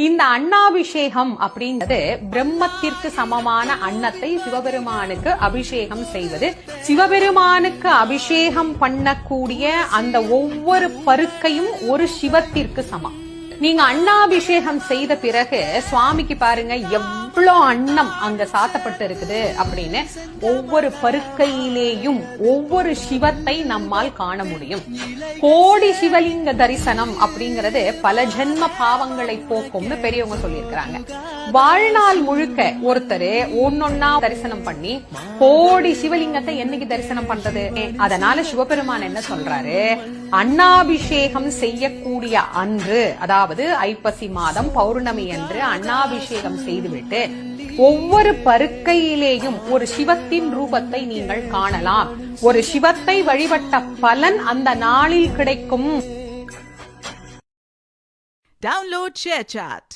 இந்த அன்னாபிஷேகம் அப்படிங்கிறது பிரம்மத்திற்கு சமமான அன்னத்தை சிவபெருமானுக்கு அபிஷேகம் செய்வது. சிவபெருமானுக்கு அபிஷேகம் பண்ணக்கூடிய அந்த ஒவ்வொரு பருக்கையும் ஒரு சிவத்திற்கு சமம். நீங்க அன்னாபிஷேகம் செய்த பிறகு சுவாமிக்கு பாருங்க எவ்வளவு அன்னம் அங்க சாத்தப்பட்டு இருக்குது அப்படின்னு. ஒவ்வொரு பருக்கையிலேயும் ஒவ்வொரு சிவத்தை நம்மால் காண முடியும். கோடி சிவலிங்க தரிசனம் அப்படிங்கறது பல ஜென்ம பாவங்களை போக்கும்னு பெரியவங்க சொல்லியிருக்கிறாங்க. வாழ்நாள் முழுக்க ஒருத்தர் ஒன்னொன்னா தரிசனம் பண்ணி கோடி சிவலிங்கத்தை என்னைக்கு தரிசனம் பண்றது? அதனால சிவபெருமான் என்ன சொல்றாரு, அன்னாபிஷேகம் செய்யக்கூடிய அன்று, அதாவது ஐப்பசி மாதம் பௌர்ணமி அன்று அன்னாபிஷேகம் செய்துவிட்டு ஒவ்வொரு பருக்கையிலேயும் ஒரு சிவத்தின் ரூபத்தை நீங்கள் காணலாம். ஒரு சிவத்தை வழிபட்ட பலன் அந்த நாளில் கிடைக்கும். Download ShareChat.